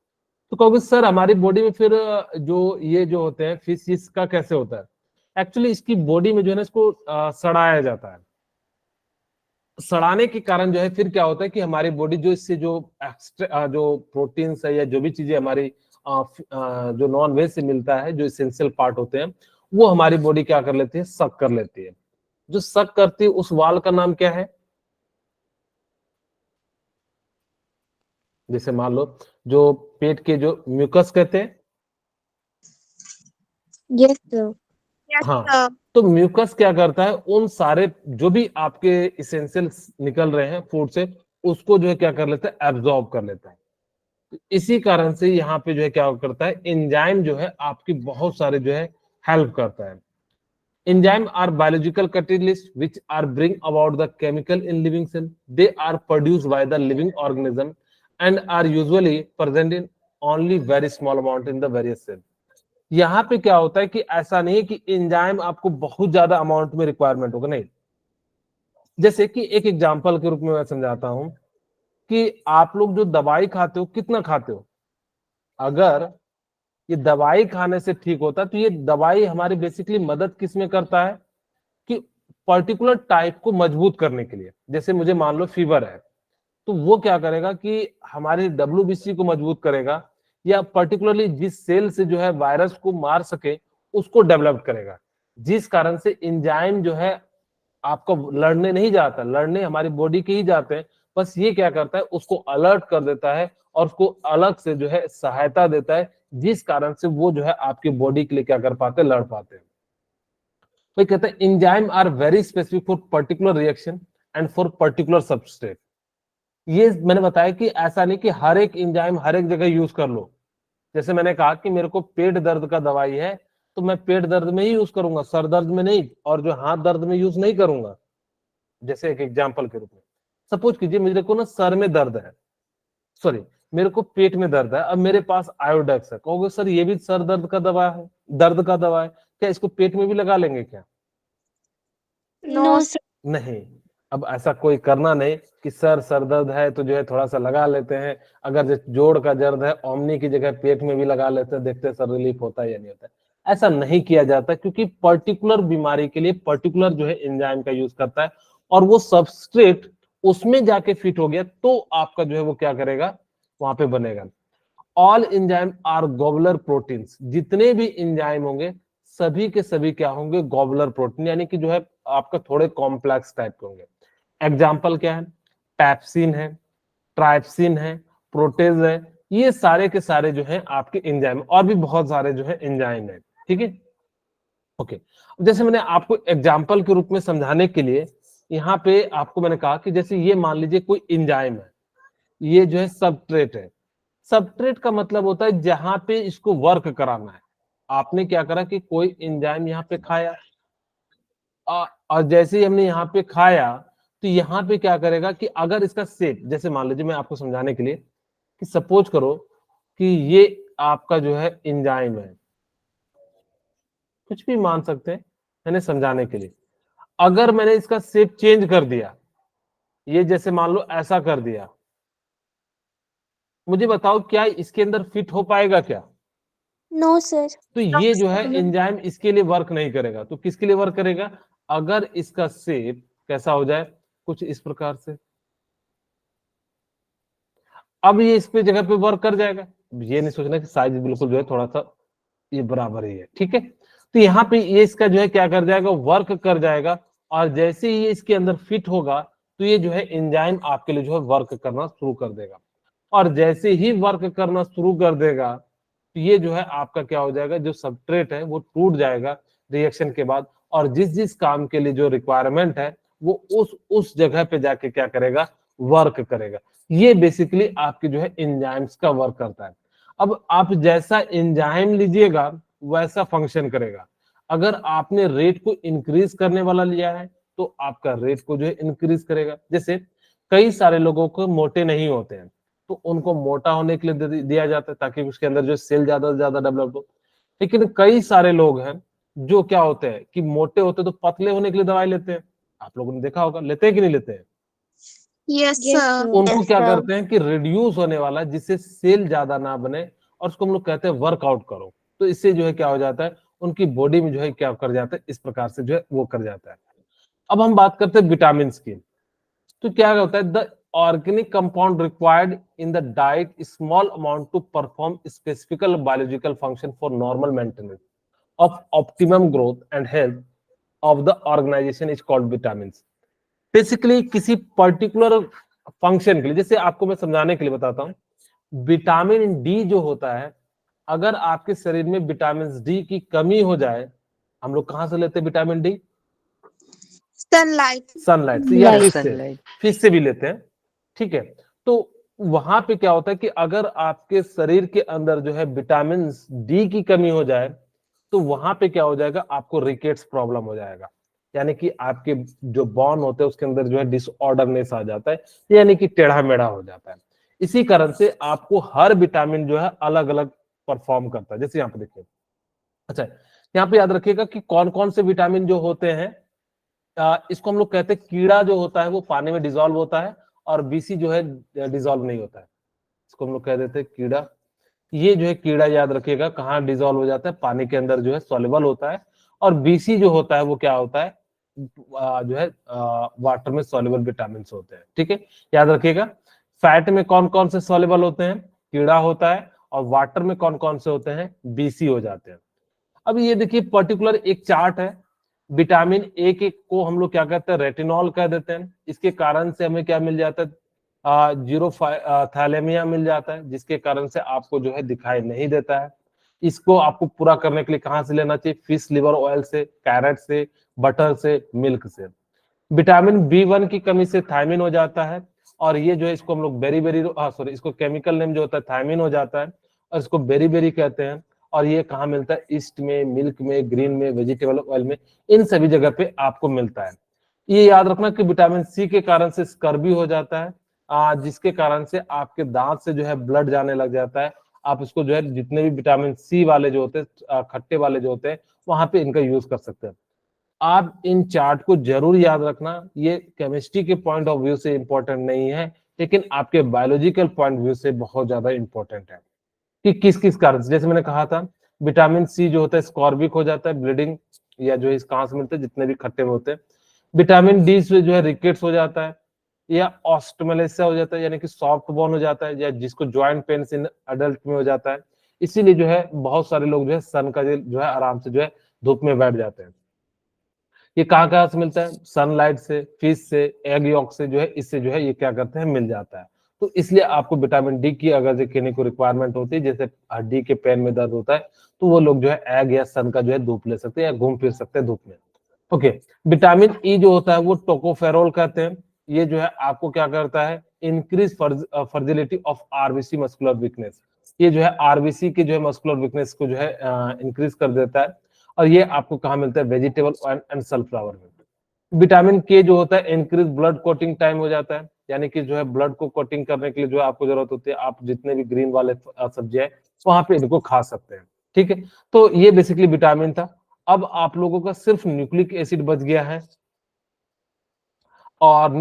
तो कहोगे सर हमारी बॉडी में फिर जो ये जो होते हैं फिश, इसका कैसे होता है? एक्चुअली इसकी बॉडी में जो है ना, इसको सड़ाया जाता है। सड़ाने के कारण जो है फिर क्या होता है कि हमारी बॉडी जो इससे जो एक्स्ट्रा जो प्रोटीन्स है या जो भी चीजें हमारी जो नॉन वेज से मिलता है, जो इसेंशियल पार्ट होते हैं, वो हमारी बॉडी क्या कर लेती है? सक कर लेती है। जो सक करती है उस वाल का नाम क्या है? जैसे मान लो जो पेट के जो म्यूकस कहते हैं, Yes, sir. हाँ, तो म्यूकस क्या करता है? उन सारे जो भी आपके इसेंशियल्स निकल रहे हैं फूड से, उसको जो है क्या कर लेता है? एब्जॉर्ब कर लेता है। तो इसी कारण से यहाँ पे जो है क्या करता है? एंजाइम जो है आपकी बहुत सारे जो है हेल्प करता है। Enzyme are biological catalyst which are bring about the chemical in living cell. They are produced by the living organism and are usually present in only very small amount in the various cell. यहाँ पे क्या होता है कि ऐसा नहीं है कि एंजाइम आपको बहुत ज्यादा अमाउंट में रिक्वायरमेंट होगा, नहीं। जैसे कि एक एग्जांपल के रूप में मैं समझाता हूं कि आप लोग जो दवाई खाते हो, कितना खाते हो? अगर ये दवाई खाने से ठीक होता तो ये दवाई हमारी बेसिकली मदद किस में करता है कि पर्टिकुलर टाइप को मजबूत करने के लिए। जैसे मुझे मान लो फीवर है, तो वो क्या करेगा कि हमारे WBC को मजबूत करेगा, या पर्टिकुलरली जिस सेल से जो है वायरस को मार सके उसको डेवलप करेगा। जिस कारण से एंजाइम जो है आपको लड़ने नहीं जाता, लड़ने हमारी बॉडी के ही जाते हैं, बस ये क्या करता है? उसको अलर्ट कर देता है और उसको अलग से जो है सहायता देता है, जिस कारण से वो जो है आपकी बॉडी के लिए क्या कर पाते हैं? लड़ पाते हैं। तो कहते हैं enzyme are very specific for particular reaction and for particular substrate. ये मैंने बताया कि ऐसा नहीं कि हर एक एंजाइम हर एक जगह यूज कर लो। जैसे मैंने कहा कि मेरे को पेट दर्द का दवाई है, तो मैं पेट दर्द में ही यूज करूंगा, सर दर्द में नहीं, और जो हाथ दर्द में यूज नहीं करूंगा। जैसे एक एग्जांपल के रूप में सपोज कीजिए मेरे को ना सर में दर्द है, सॉरी मेरे को पेट में दर्द है, अब मेरे पास आयोडेक्स है। कहोगे सर ये भी सर दर्द का दवा है, दर्द का दवा है, क्या इसको पेट में भी लगा लेंगे क्या? No, sir. नहीं। अब ऐसा कोई करना नहीं कि सर दर्द है तो जो है थोड़ा सा लगा लेते हैं, अगर जो जोड़ का दर्द है ओमनी की जगह पेट में भी लगा लेते हैं, देखते हैं सर रिलीफ होता है या नहीं होता है। ऐसा नहीं किया जाता, क्योंकि पर्टिकुलर बीमारी के लिए पर्टिकुलर जो है एंजाइम का यूज करता है, और वो सबस्ट्रेट उसमें जाके फिट हो गया तो आपका जो है वो क्या करेगा? वहां पे बनेगा। All enzyme are globular proteins. जितने भी एंजाइम होंगे सभी के सभी क्या होंगे? गॉबलर प्रोटीन, यानी कि जो है आपका थोड़े कॉम्प्लेक्स टाइप के होंगे। एग्जाम्पल क्या है? पैप्सिन है, ट्राइप्सिन है, प्रोटेज है, ये सारे के सारे जो है आपके एंजाइम, और भी बहुत सारे जो है एंजाइम है। ठीक है, ओके। जैसे मैंने आपको एग्जाम्पल के रूप में समझाने के लिए यहाँ पे आपको मैंने कहा कि जैसे ये मान लीजिए कोई एंजाइम है, ये जो है सबस्ट्रेट है। सबस्ट्रेट का मतलब होता है जहां पे इसको वर्क कराना है। आपने क्या करा कि कोई एंजाइम यहाँ पे खाया, और जैसे ही हमने यहाँ पे खाया तो यहाँ पे क्या करेगा कि अगर इसका शेप, जैसे मान लीजिए मैं आपको समझाने के लिए कि सपोज करो कि ये आपका जो है एंजाइम है, कुछ भी मान सकते हैं मैंने समझाने के लिए। अगर मैंने इसका शेप चेंज कर दिया, ये जैसे मान लो ऐसा कर दिया, मुझे बताओ क्या इसके अंदर फिट हो पाएगा क्या? No, sir. तो ये जो है एंजाइम इसके लिए वर्क नहीं करेगा। तो किसके लिए वर्क करेगा? अगर इसका शेप कैसा हो जाए? कुछ इस प्रकार से। अब ये इस पे जगह पे वर्क कर जाएगा, ये नहीं सोचना कि साइज बिल्कुल जो है थोड़ा सा ये बराबर ही है, ठीक है। तो यहाँ पे ये इसका जो है क्या कर जाएगा, वर्क कर जाएगा, और जैसे ही ये इसके अंदर फिट होगा तो ये जो है एंजाइम आपके लिए जो है वर्क करना शुरू कर देगा, और जैसे ही वर्क करना शुरू कर देगा तो ये जो है आपका क्या हो जाएगा, जो सबस्ट्रेट है वो टूट जाएगा रिएक्शन के बाद, और जिस जिस काम के लिए जो रिक्वायरमेंट है वो उस जगह पे जाके क्या करेगा, वर्क करेगा। ये बेसिकली आपके जो है एंजाइम्स का वर्क करता है। अब आप जैसा एंजाइम लीजिएगा वैसा फंक्शन करेगा। अगर आपने रेट को इंक्रीज करने वाला लिया है तो आपका रेट को जो है इंक्रीज करेगा। जैसे कई सारे लोगों को मोटे नहीं होते हैं तो उनको मोटा होने के लिए दिया जाता है ताकि उसके अंदर जो सेल ज्यादा से ज्यादा डेवलप हो। लेकिन कई सारे लोग हैं जो क्या होते हैं कि मोटे होते तो पतले होने के लिए दवाई लेते हैं। आप लोगों ने देखा होगा, लेते हैं कि नहीं लेते हैं? Yes, sir. उनको क्या करते हैं कि रिड्यूस होने वाला जिससे सेल ज्यादा ना बने, और उसको हम लोग कहते हैं वर्कआउट करो, तो इससे जो है क्या हो जाता है, उनकी बॉडी में जो है क्या कर जाता है, इस प्रकार से जो है वो कर जाता है। अब हम बात करते हैं विटामिन की। तो क्या होता है, the organic compound required in the diet small amount to perform specific biological function for normal maintenance of optimum growth and health of the organisation is called vitamin. Basically किसी पर्टिकुलर फंक्शन के लिए, जैसे आपको मैं समझाने के लिए बताता हूं, विटामिन डी जो होता है, अगर आपके शरीर में विटामिन डी की कमी हो जाए, हम लोग कहां से लेते हैं विटामिन डी? Sunlight. सनलाइट से या फिश से, Sunlight. फिश से भी लेते हैं, ठीक है। तो वहां पे क्या होता है कि अगर आपके शरीर के अंदर जो है विटामिन डी की कमी हो जाए तो वहां पे क्या हो जाएगा, आपको रिकेट्स प्रॉब्लम हो जाएगा, यानी कि आपके जो बॉन होते हैं उसके अंदर जो है डिसऑर्डरनेस आ जाता है, यानी कि टेढ़ा मेढ़ा हो जाता है। इसी कारण से आपको हर विटामिन जो है अलग अलग परफॉर्म करता है। जैसे यहाँ पे देखिए, अच्छा यहाँ पे याद रखिएगा कि कौन कौन से विटामिन जो होते हैं, इसको हम लोग कहते हैं कीड़ा जो होता है वो पानी में डिजोल्व होता है, और बीसी जो है डिजोल्व नहीं होता है, इसको हम लोग कह देते हैं कीड़ा। ये जो है कीड़ा याद रखिएगा कहाँ डिजोल्व हो जाता है, पानी के अंदर जो है सॉल्युबल होता है, और बीसी जो होता है वो क्या होता है, जो है वाटर में सॉल्युबल विटामिन होते हैं, ठीक है, याद रखिएगा। फैट में कौन कौन से सॉल्युबल होते हैं, कीड़ा होता है, और वाटर में कौन कौन से होते हैं, बीसी हो जाते हैं। अब ये देखिए पर्टिकुलर एक चार्ट है, विटामिन ए के को हम लोग क्या कहते हैं, रेटिनॉल कह देते हैं। इसके कारण से हमें क्या मिल जाता है, जीरो थैलेमिया मिल जाता है, जिसके कारण से आपको जो है दिखाई नहीं देता है। इसको आपको पूरा करने के लिए कहाँ से लेना चाहिए, फिश लिवर ऑयल से, कैरेट से, बटर से, मिल्क से। विटामिन B1 की कमी से थायमिन हो जाता है, और ये जो है इसको हम लोग सॉरी इसको केमिकल नेम जो होता है थायमिन हो जाता है, और इसको बेरी कहते हैं। और ये कहाँ मिलता है, ईस्ट में, मिल्क में, ग्रीन में, वेजिटेबल ऑयल में, इन सभी जगह पे आपको मिलता है। ये याद रखना कि विटामिन सी के कारण से स्कर्वी हो जाता है, जिसके कारण से आपके दांत से जो है ब्लड जाने लग जाता है। आप इसको जो है जितने भी विटामिन सी वाले जो होते हैं, खट्टे वाले जो होते हैं, वहां पे इनका यूज कर सकते हैं। आप इन चार्ट को जरूर याद रखना, ये केमिस्ट्री के पॉइंट ऑफ व्यू से इंपॉर्टेंट नहीं है, लेकिन आपके बायोलॉजिकल पॉइंट ऑफ व्यू से बहुत ज्यादा इंपॉर्टेंट है कि किस किस कारण से। जैसे मैंने कहा था, विटामिन सी जो होता है स्कॉर्बिक हो जाता है, ब्लीडिंग, या जो है इस कहां से मिलते हैं, जितने भी खट्टे में होते हैं। विटामिन डी से जो है रिकेट्स हो जाता है, या ऑस्टोमेलेसिया हो जाता है, यानी कि सॉफ्ट बोन हो जाता है, या जिसको जॉइंट पेन इन अडल्ट में हो जाता है। इसीलिए जो है बहुत सारे लोग जो है सन का जो है आराम से जो है धूप में बैठ जाते हैं। ये कहाँ से मिलता है, सनलाइट से, फिश से, एग यॉक से जो है, इससे जो है ये क्या करते हैं, मिल जाता है। तो इसलिए आपको विटामिन डी की अगर किसी को रिक्वायरमेंट होती है, जैसे हड्डी के पेन में दर्द होता है, तो वो लोग जो है एग या सन का जो है धूप ले सकते हैं, या घूम फिर सकते हैं धूप में। ओके, विटामिन ई जो होता है वो टोकोफेरोल कहते हैं। ये जो है आपको क्या करता है, increase fragility of RBC muscular weakness. ये जो है आरबीसी की जो है मस्कुलर वीकनेस को जो है इंक्रीज कर देता है, और ये आपको कहाँ मिलता है, वेजिटेबल ऑयल एंड सनफ्लावर में। विटामिन के जो होता है इंक्रीज ब्लड कोटिंग टाइम हो जाता है, यानी कि जो है ब्लड को कोटिंग करने के लिए जो आपको जरूरत होती है, आप जितने भी ग्रीन वाले सब्जियां हैं वहां पे इनको खा सकते हैं, ठीक है। तो ये बेसिकली विटामिन था। अब आप लोगों का सिर्फ न्यूक्लिक एसिड बच गया है, और